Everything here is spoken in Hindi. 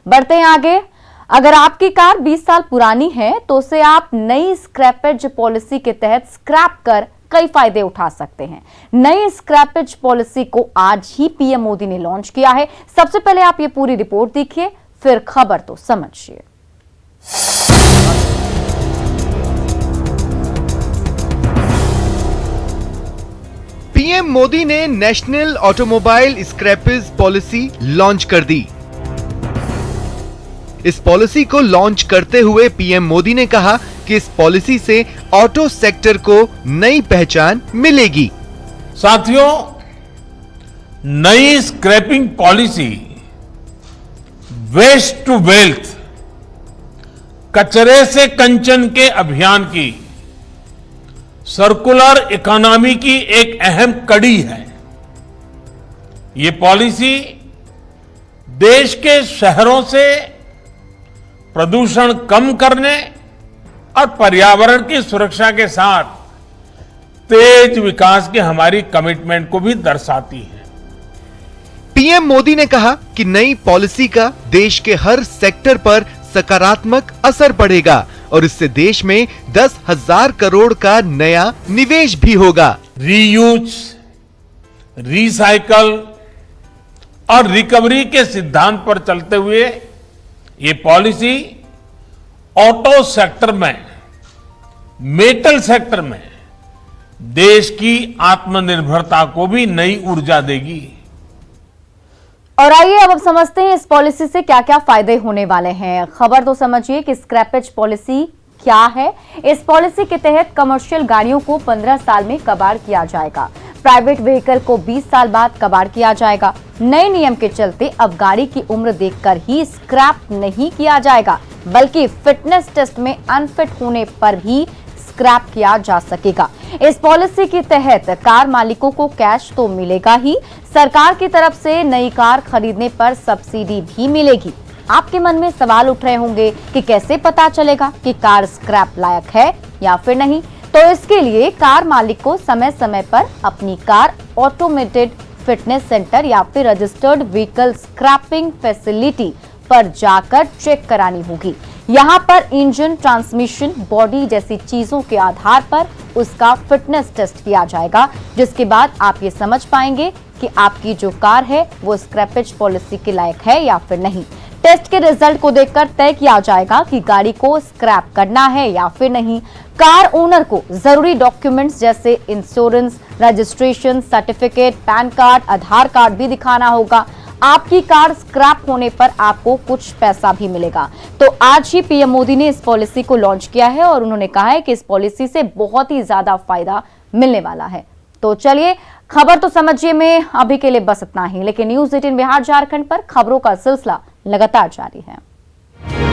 बढ़ते हैं आगे। अगर आपकी कार 20 साल पुरानी है तो उसे आप नई स्क्रैपेज पॉलिसी के तहत स्क्रैप कर कई फायदे उठा सकते हैं। नई स्क्रैपेज पॉलिसी को आज ही पीएम मोदी ने लॉन्च किया है। सबसे पहले आप ये पूरी रिपोर्ट देखिए, फिर खबर तो समझिए। पीएम मोदी ने national automobile scrappage policy launch कर दी। इस पॉलिसी को लॉन्च करते हुए पीएम मोदी ने कहा कि इस पॉलिसी से ऑटो सेक्टर को नई पहचान मिलेगी। साथियों, नई scrapping policy waste to wealth, कचरे से कंचन के अभियान की सर्कुलर इकोनॉमी की एक अहम कड़ी है। ये पॉलिसी देश के शहरों से प्रदूषण कम करने और पर्यावरण की सुरक्षा के साथ तेज विकास की हमारी कमिटमेंट को भी दर्शाती है। पीएम मोदी ने कहा कि नई पॉलिसी का देश के हर सेक्टर पर सकारात्मक असर पड़ेगा और इससे देश में 10,000 करोड़ का नया निवेश भी होगा। रीयूज, रिसाइकल और रिकवरी के सिद्धांत पर चलते हुए ये पॉलिसी ऑटो सेक्टर में, मेटल सेक्टर में देश की आत्मनिर्भरता को भी नई ऊर्जा देगी। और आइए अब समझते हैं इस पॉलिसी से क्या क्या फायदे होने वाले हैं। खबर तो समझिए कि स्क्रैपेज पॉलिसी क्या है। इस पॉलिसी के तहत कमर्शियल गाड़ियों को 15 साल में कबाड़ किया जाएगा। प्राइवेट व्हीकल को 20 साल बाद कबाड़ किया जाएगा। नए नियम के चलते अब गाड़ी की उम्र देखकर ही स्क्रैप नहीं किया जाएगा, बल्कि फिटनेस टेस्ट में अनफिट होने पर भी स्क्रैप किया जा सकेगा। इस पॉलिसी के तहत कार मालिकों को कैश तो मिलेगा ही, सरकार की तरफ से नई कार खरीदने पर सब्सिडी भी मिलेगी। आपके मन में सवाल उठ रहे होंगे कि कैसे पता चलेगा कि कार स्क्रैप लायक है या फिर नहीं। तो इसके लिए कार मालिक को समय समय पर अपनी कार ऑटोमेटेड फिटनेस सेंटर या फिर रजिस्टर्ड व्हीकल स्क्रैपिंग फैसिलिटी पर जाकर चेक करानी होगी। यहाँ पर इंजन, ट्रांसमिशन, बॉडी जैसी चीजों के आधार पर उसका फिटनेस टेस्ट किया जाएगा, जिसके बाद आप ये समझ पाएंगे कि आपकी जो कार है वो स्क्रैपेज पॉलिसी के लायक है या फिर नहीं। टेस्ट के रिजल्ट को देखकर तय किया जाएगा कि गाड़ी को स्क्रैप करना है या फिर नहीं। कार ओनर को जरूरी डॉक्यूमेंट्स जैसे insurance, registration certificate, PAN card, Aadhaar card भी दिखाना होगा। आपकी कार स्क्रैप होने पर आपको कुछ पैसा भी मिलेगा। तो आज ही पीएम मोदी ने इस पॉलिसी को लॉन्च किया है और उन्होंने कहा है कि इस पॉलिसी से बहुत ही ज्यादा फायदा मिलने वाला है। तो चलिए, खबर तो समझिए में अभी के लिए बस इतना ही, लेकिन न्यूज़ 18 बिहार झारखंड पर खबरों का सिलसिला लगातार जारी है।